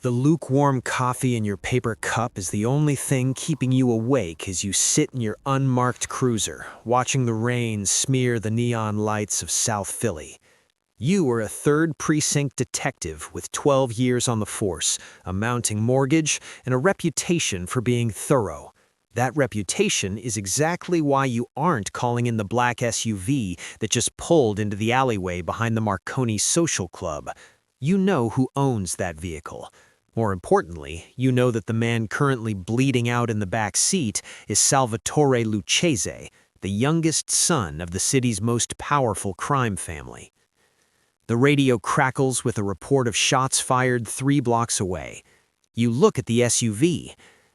The lukewarm coffee in your paper cup is the only thing keeping you awake as you sit in your unmarked cruiser, watching the rain smear the neon lights of South Philly. You are a 3rd Precinct detective with 12 years on the force, a mounting mortgage, and a reputation for being thorough. That reputation is exactly why you aren't calling in the black SUV that just pulled into the alleyway behind the Marconi Social Club. You know who owns that vehicle. More importantly, you know that the man currently bleeding out in the back seat is Salvatore Lucchese, the youngest son of the city's most powerful crime family. The radio crackles with a report of shots fired 3 blocks away. You look at the SUV.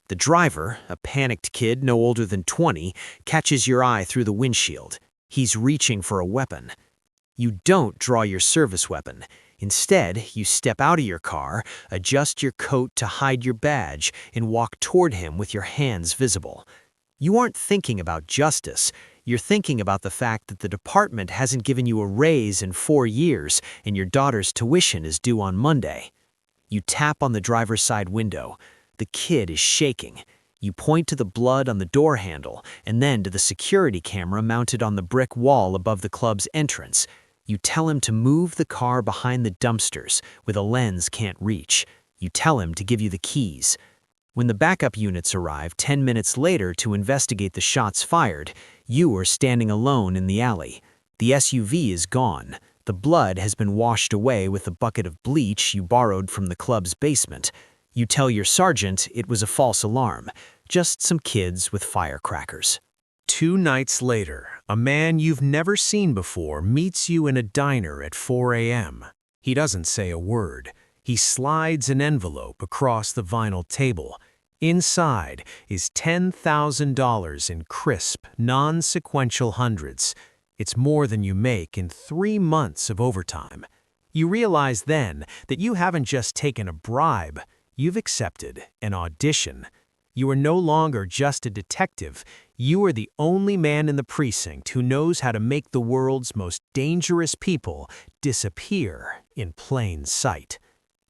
The driver, a panicked kid no older than 20, catches your eye through the windshield. He's reaching for a weapon. You don't draw your service weapon. Instead, you step out of your car, adjust your coat to hide your badge, and walk toward him with your hands visible. You aren't thinking about justice. You're thinking about the fact that the department hasn't given you a raise in 4 years and your daughter's tuition is due on Monday. You tap on the driver's side window. The kid is shaking. You point to the blood on the door handle and then to the security camera mounted on the brick wall above the club's entrance. You tell him to move the car behind the dumpsters where the lens can't reach. You tell him to give you the keys. When the backup units arrive 10 minutes later to investigate the shots fired, you are standing alone in the alley. The SUV is gone. The blood has been washed away with a bucket of bleach you borrowed from the club's basement. You tell your sergeant it was a false alarm, just some kids with firecrackers. 2 nights later, a man you've never seen before meets you in a diner at 4 a.m. He doesn't say a word. He slides an envelope across the vinyl table. Inside is $10,000 in crisp, non-sequential hundreds. It's more than you make in 3 months of overtime. You realize then that you haven't just taken a bribe, you've accepted an audition. You are no longer just a detective. You are the only man in the precinct who knows how to make the world's most dangerous people disappear in plain sight.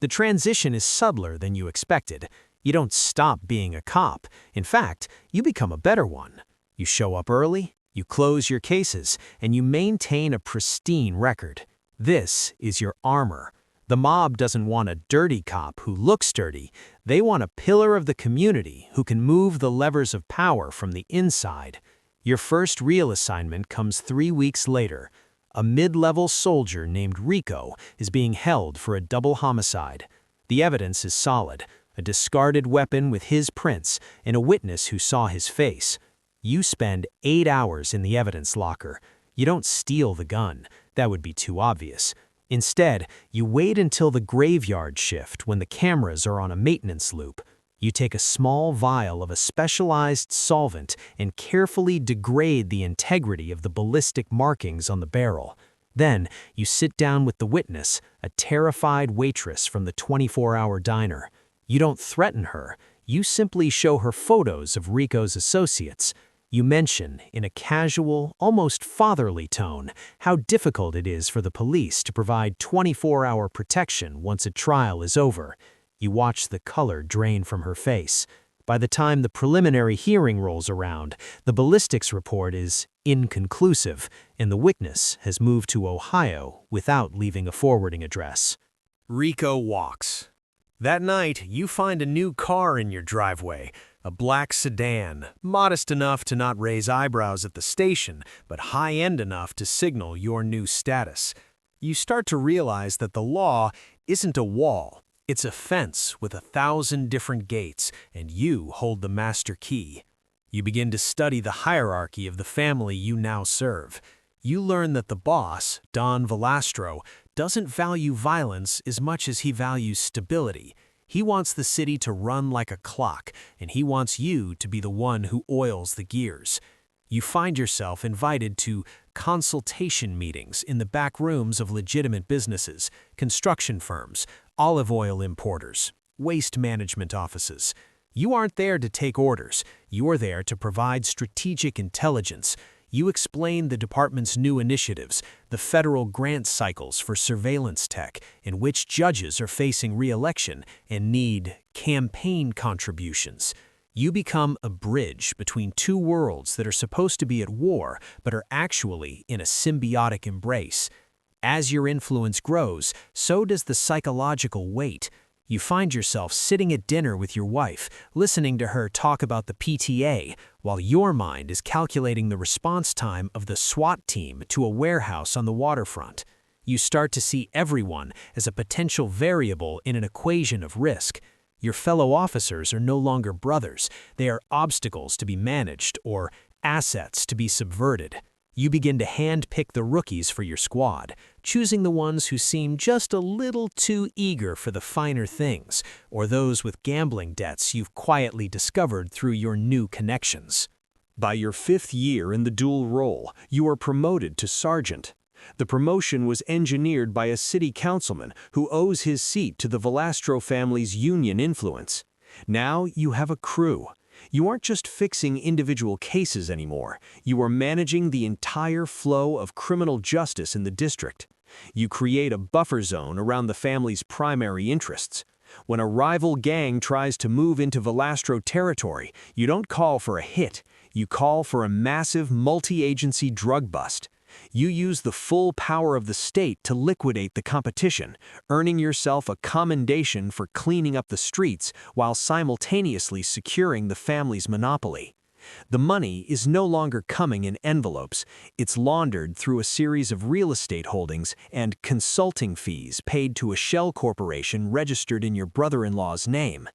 The transition is subtler than you expected. You don't stop being a cop. In fact, you become a better one. You show up early, you close your cases, and you maintain a pristine record. This is your armor. The mob doesn't want a dirty cop who looks dirty. They want a pillar of the community who can move the levers of power from the inside. Your first real assignment comes 3 weeks later. A mid-level soldier named Rico is being held for a double homicide. The evidence is solid, a discarded weapon with his prints and a witness who saw his face. You spend 8 hours in the evidence locker. You don't steal the gun. That would be too obvious. Instead, you wait until the graveyard shift when the cameras are on a maintenance loop. You take a small vial of a specialized solvent and carefully degrade the integrity of the ballistic markings on the barrel. Then, you sit down with the witness, a terrified waitress from the 24-hour diner. You don't threaten her. You simply show her photos of Rico's associates. You mention, in a casual, almost fatherly tone, how difficult it is for the police to provide 24-hour protection once a trial is over. You watch the color drain from her face. By the time the preliminary hearing rolls around, the ballistics report is inconclusive, and the witness has moved to Ohio without leaving a forwarding address. Rico walks. That night, you find a new car in your driveway, a black sedan, modest enough to not raise eyebrows at the station, but high-end enough to signal your new status. You start to realize that the law isn't a wall. It's a fence with 1,000 different gates, and you hold the master key. You begin to study the hierarchy of the family you now serve. You learn that the boss, Don Velastro, doesn't value violence as much as he values stability. He wants the city to run like a clock, and he wants you to be the one who oils the gears. You find yourself invited to consultation meetings in the back rooms of legitimate businesses, construction firms, olive oil importers, waste management offices. You aren't there to take orders. You are there to provide strategic intelligence. You explain the department's new initiatives, the federal grant cycles for surveillance tech, in which judges are facing re-election and need campaign contributions. You become a bridge between two worlds that are supposed to be at war but are actually in a symbiotic embrace. As your influence grows, so does the psychological weight. You find yourself sitting at dinner with your wife, listening to her talk about the PTA, while your mind is calculating the response time of the SWAT team to a warehouse on the waterfront. You start to see everyone as a potential variable in an equation of risk. Your fellow officers are no longer brothers, they are obstacles to be managed or assets to be subverted. You begin to hand-pick the rookies for your squad, choosing the ones who seem just a little too eager for the finer things, or those with gambling debts you've quietly discovered through your new connections. By your 5th year in the dual role, you are promoted to sergeant. The promotion was engineered by a city councilman who owes his seat to the Velastro family's union influence. Now you have a crew. You aren't just fixing individual cases anymore, you are managing the entire flow of criminal justice in the district. You create a buffer zone around the family's primary interests. When a rival gang tries to move into Velastro territory, you don't call for a hit, you call for a massive multi-agency drug bust. You use the full power of the state to liquidate the competition, earning yourself a commendation for cleaning up the streets while simultaneously securing the family's monopoly. The money is no longer coming in envelopes, it's laundered through a series of real estate holdings and consulting fees paid to a shell corporation registered in your brother-in-law's name.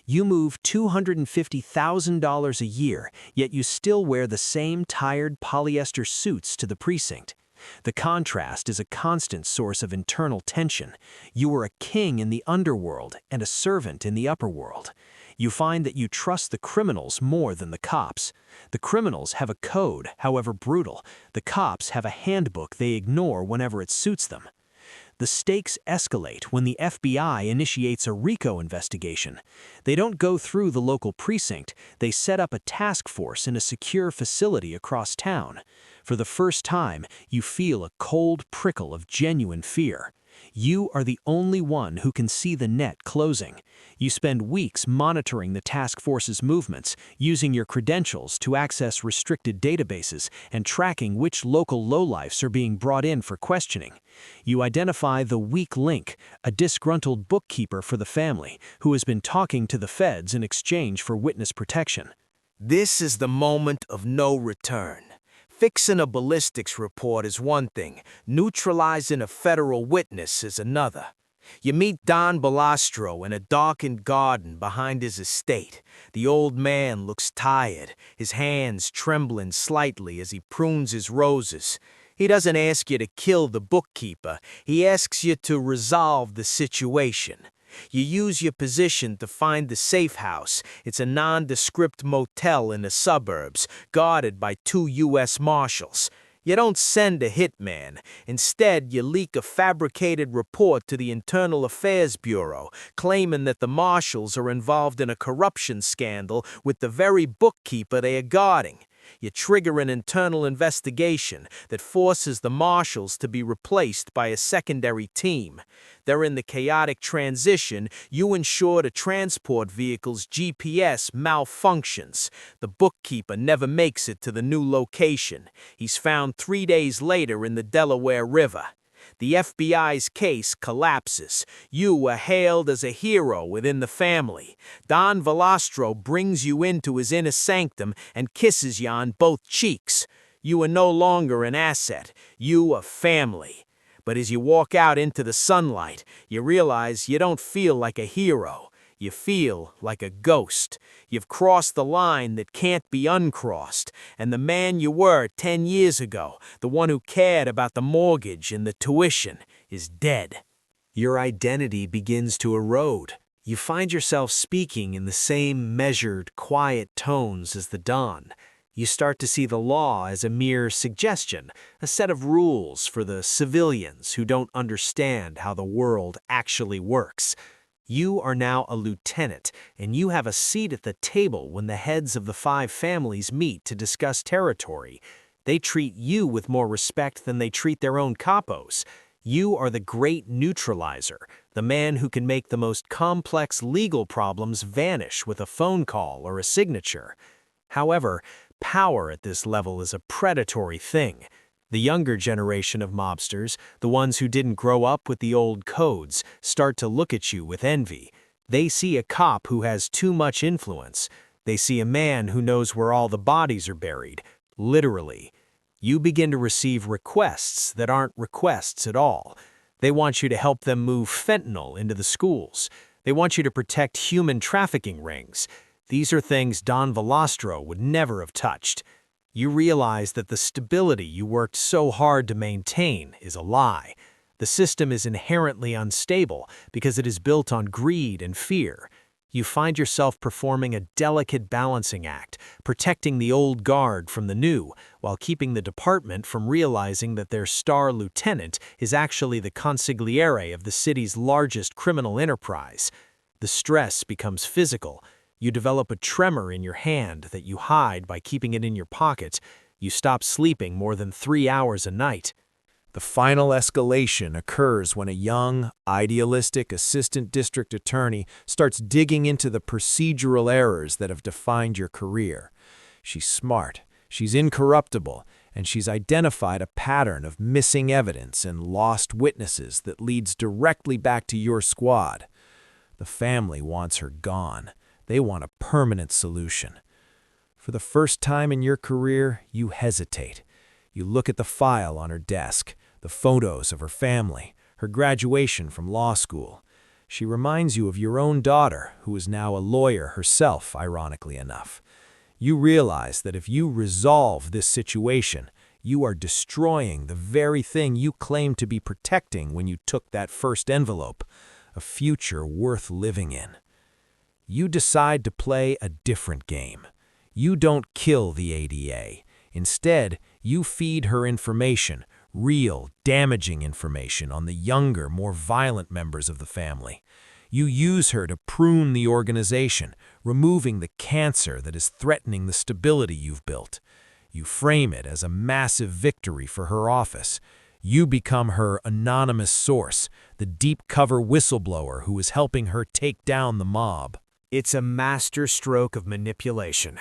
You move $250,000 a year, yet you still wear the same tired polyester suits to the precinct. The contrast is a constant source of internal tension. You are a king in the underworld and a servant in the upper world. You find that you trust the criminals more than the cops. The criminals have a code, however brutal. The cops have a handbook they ignore whenever it suits them. The stakes escalate when the FBI initiates a RICO investigation. They don't go through the local precinct, they set up a task force in a secure facility across town. For the first time, you feel a cold prickle of genuine fear. You are the only one who can see the net closing. You spend weeks monitoring the task force's movements, using your credentials to access restricted databases and tracking which local lowlifes are being brought in for questioning. You identify the weak link, a disgruntled bookkeeper for the family, who has been talking to the feds in exchange for witness protection. This is the moment of no return. Fixing a ballistics report is one thing, neutralizing a federal witness is another. You meet Don Balastro in a darkened garden behind his estate. The old man looks tired, his hands trembling slightly as he prunes his roses. He doesn't ask you to kill the bookkeeper, he asks you to resolve the situation. You use your position to find the safe house. It's a nondescript motel in the suburbs, guarded by 2 U.S. Marshals. You don't send a hitman. Instead, you leak a fabricated report to the Internal Affairs Bureau, claiming that the Marshals are involved in a corruption scandal with the very bookkeeper they are guarding. You trigger an internal investigation that forces the Marshals to be replaced by a secondary team. During the chaotic transition, you ensure the transport vehicle's GPS malfunctions. The bookkeeper never makes it to the new location. He's found 3 days later in the Delaware River. The FBI's case collapses. You are hailed as a hero within the family. Don Velastro brings you into his inner sanctum and kisses you on both cheeks. You are no longer an asset. You are family. But as you walk out into the sunlight, you realize you don't feel like a hero. You feel like a ghost. You've crossed the line that can't be uncrossed, and the man you were 10 years ago, the one who cared about the mortgage and the tuition, is dead. Your identity begins to erode. You find yourself speaking in the same measured, quiet tones as the Don. You start to see the law as a mere suggestion, a set of rules for the civilians who don't understand how the world actually works. You are now a lieutenant, and you have a seat at the table when the heads of the 5 families meet to discuss territory. They treat you with more respect than they treat their own capos. You are the great neutralizer, the man who can make the most complex legal problems vanish with a phone call or a signature. However, power at this level is a predatory thing. The younger generation of mobsters, the ones who didn't grow up with the old codes, start to look at you with envy. They see a cop who has too much influence. They see a man who knows where all the bodies are buried, literally. You begin to receive requests that aren't requests at all. They want you to help them move fentanyl into the schools. They want you to protect human trafficking rings. These are things Don Velastro would never have touched. You realize that the stability you worked so hard to maintain is a lie. The system is inherently unstable because it is built on greed and fear. You find yourself performing a delicate balancing act, protecting the old guard from the new, while keeping the department from realizing that their star lieutenant is actually the consigliere of the city's largest criminal enterprise. The stress becomes physical. You develop a tremor in your hand that you hide by keeping it in your pocket. You stop sleeping more than 3 hours a night. The final escalation occurs when a young, idealistic assistant district attorney starts digging into the procedural errors that have defined your career. She's smart, she's incorruptible, and she's identified a pattern of missing evidence and lost witnesses that leads directly back to your squad. The family wants her gone. They want a permanent solution. For the first time in your career, you hesitate. You look at the file on her desk, the photos of her family, her graduation from law school. She reminds you of your own daughter, who is now a lawyer herself, ironically enough. You realize that if you resolve this situation, you are destroying the very thing you claimed to be protecting when you took that first envelope, a future worth living in. You decide to play a different game. You don't kill the ADA. Instead, you feed her information, real, damaging information on the younger, more violent members of the family. You use her to prune the organization, removing the cancer that is threatening the stability you've built. You frame it as a massive victory for her office. You become her anonymous source, the deep-cover whistleblower who is helping her take down the mob. It's a master stroke of manipulation.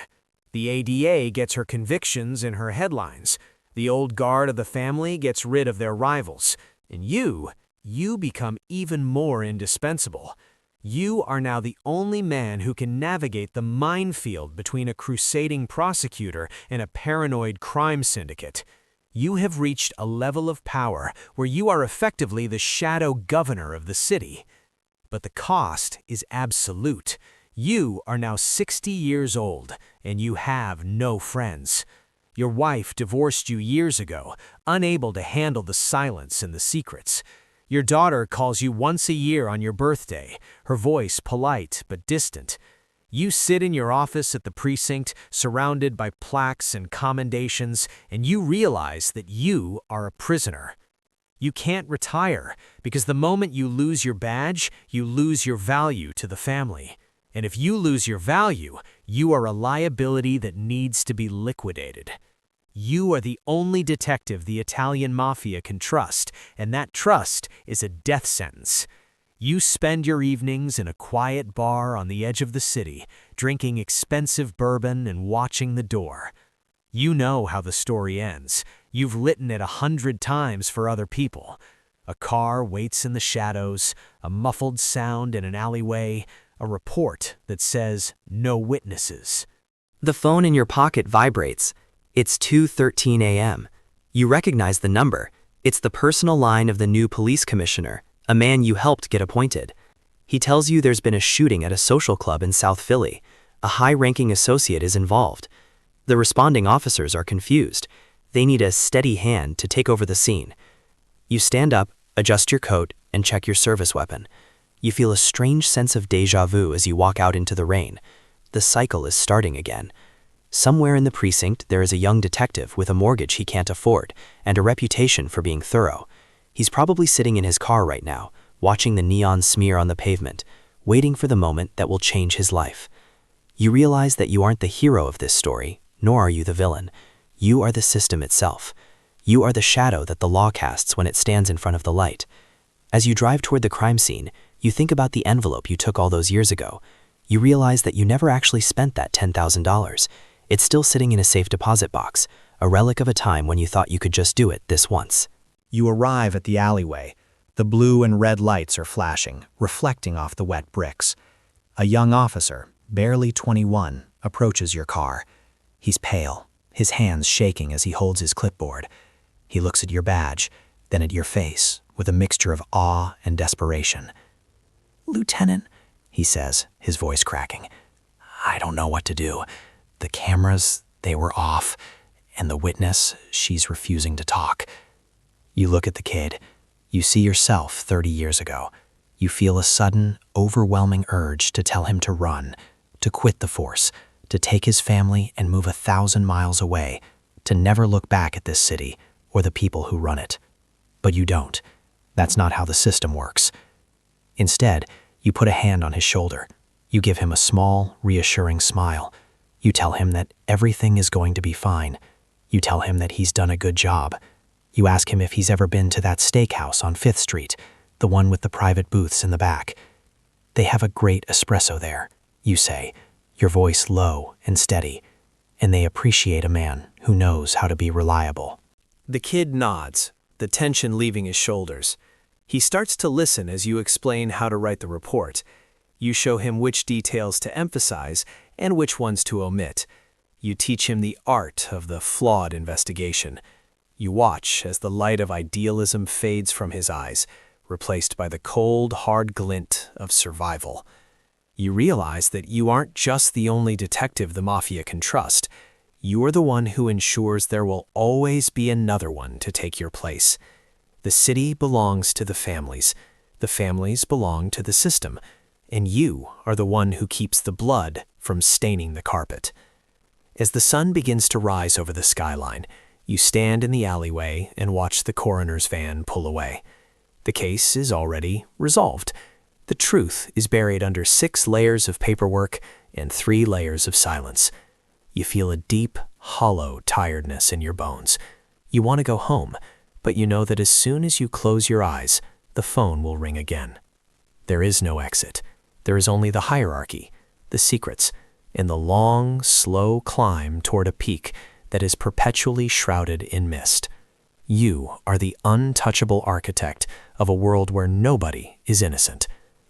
The ADA gets her convictions in her headlines. The old guard of the family gets rid of their rivals. And you become even more indispensable. You are now the only man who can navigate the minefield between a crusading prosecutor and a paranoid crime syndicate. You have reached a level of power where you are effectively the shadow governor of the city. But the cost is absolute. You are now 60 years old, and you have no friends. Your wife divorced you years ago, unable to handle the silence and the secrets. Your daughter calls you once a year on your birthday, her voice polite but distant. You sit in your office at the precinct, surrounded by plaques and commendations, and you realize that you are a prisoner. You can't retire, because the moment you lose your badge, you lose your value to the family. And if you lose your value, you are a liability that needs to be liquidated. You are the only detective the Italian Mafia can trust, and that trust is a death sentence. You spend your evenings in a quiet bar on the edge of the city, drinking expensive bourbon and watching the door. You know how the story ends. You've written it 100 times for other people. A car waits in the shadows, a muffled sound in an alleyway, a report that says no witnesses. The phone in your pocket vibrates. It's 2:13 a.m. You recognize the number. It's the personal line of the new police commissioner, a man you helped get appointed. He tells you there's been a shooting at a social club in South Philly. A high-ranking associate is involved. The responding officers are confused. They need a steady hand to take over the scene. You stand up, adjust your coat, and check your service weapon. You feel a strange sense of déjà vu as you walk out into the rain. The cycle is starting again. Somewhere in the precinct, there is a young detective with a mortgage he can't afford and a reputation for being thorough. He's probably sitting in his car right now, watching the neon smear on the pavement, waiting for the moment that will change his life. You realize that you aren't the hero of this story, nor are you the villain. You are the system itself. You are the shadow that the law casts when it stands in front of the light. As you drive toward the crime scene, you think about the envelope you took all those years ago. You realize that you never actually spent that $10,000. It's still sitting in a safe deposit box, a relic of a time when you thought you could just do it this once. You arrive at the alleyway. The blue and red lights are flashing, reflecting off the wet bricks. A young officer, barely 21, approaches your car. He's pale, his hands shaking as he holds his clipboard. He looks at your badge, then at your face, with a mixture of awe and desperation. "Lieutenant," he says, his voice cracking, "I don't know what to do. The cameras, they were off, and the witness, she's refusing to talk." You look at the kid. You see yourself 30 years ago. You feel a sudden, overwhelming urge to tell him to run, to quit the force, to take his family and move 1,000 miles away, to never look back at this city or the people who run it. But you don't. That's not how the system works. Instead, you put a hand on his shoulder. You give him a small, reassuring smile. You tell him that everything is going to be fine. You tell him that he's done a good job. You ask him if he's ever been to that steakhouse on 5th Street, the one with the private booths in the back. "They have a great espresso there," you say, your voice low and steady, and they appreciate a man who knows how to be reliable. The kid nods, the tension leaving his shoulders. He starts to listen as you explain how to write the report. You show him which details to emphasize and which ones to omit. You teach him the art of the flawed investigation. You watch as the light of idealism fades from his eyes, replaced by the cold, hard glint of survival. You realize that you aren't just the only detective the Mafia can trust. You are the one who ensures there will always be another one to take your place. The city belongs to the families belong to the system, and you are the one who keeps the blood from staining the carpet. As the sun begins to rise over the skyline, you stand in the alleyway and watch the coroner's van pull away. The case is already resolved. The truth is buried under 6 layers of paperwork and 3 layers of silence. You feel a deep, hollow tiredness in your bones. You want to go home, but you know that as soon as you close your eyes, the phone will ring again. There is no exit. There is only the hierarchy, the secrets, and the long, slow climb toward a peak that is perpetually shrouded in mist. You are the untouchable architect of a world where nobody is innocent,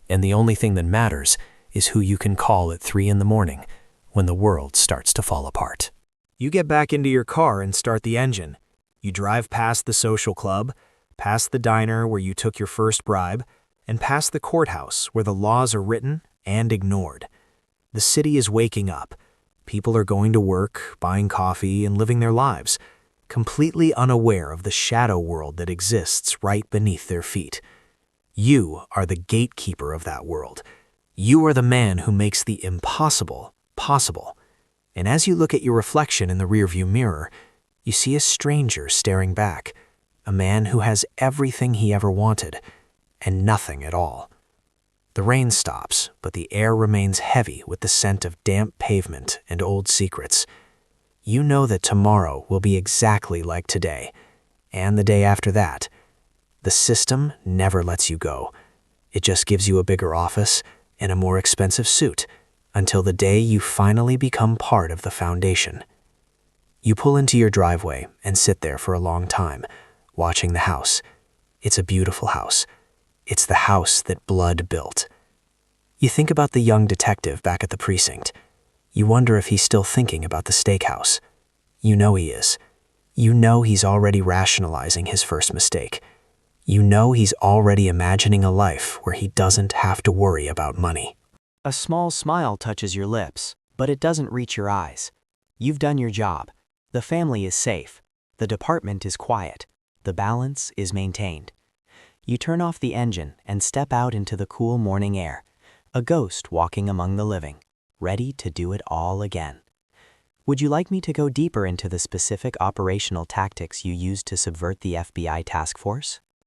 and the only thing that matters is who you can call at 3 in the morning when the world starts to fall apart. You get back into your car and start the engine. You drive past the social club, past the diner where you took your first bribe, and past the courthouse where the laws are written and ignored. The city is waking up. People are going to work, buying coffee, and living their lives, completely unaware of the shadow world that exists right beneath their feet. You are the gatekeeper of that world. You are the man who makes the impossible possible. And as you look at your reflection in the rearview mirror, you see a stranger staring back, a man who has everything he ever wanted, and nothing at all. The rain stops, but the air remains heavy with the scent of damp pavement and old secrets. You know that tomorrow will be exactly like today, and the day after that. The system never lets you go. It just gives you a bigger office and a more expensive suit until the day you finally become part of the foundation. You pull into your driveway and sit there for a long time, watching the house. It's a beautiful house. It's the house that blood built. You think about the young detective back at the precinct. You wonder if he's still thinking about the steakhouse. You know he is. You know he's already rationalizing his first mistake. You know he's already imagining a life where he doesn't have to worry about money. A small smile touches your lips, but it doesn't reach your eyes. You've done your job. The family is safe. The department is quiet. The balance is maintained. You turn off the engine and step out into the cool morning air, a ghost walking among the living, ready to do it all again. Would you like me to go deeper into the specific operational tactics you used to subvert the FBI task force?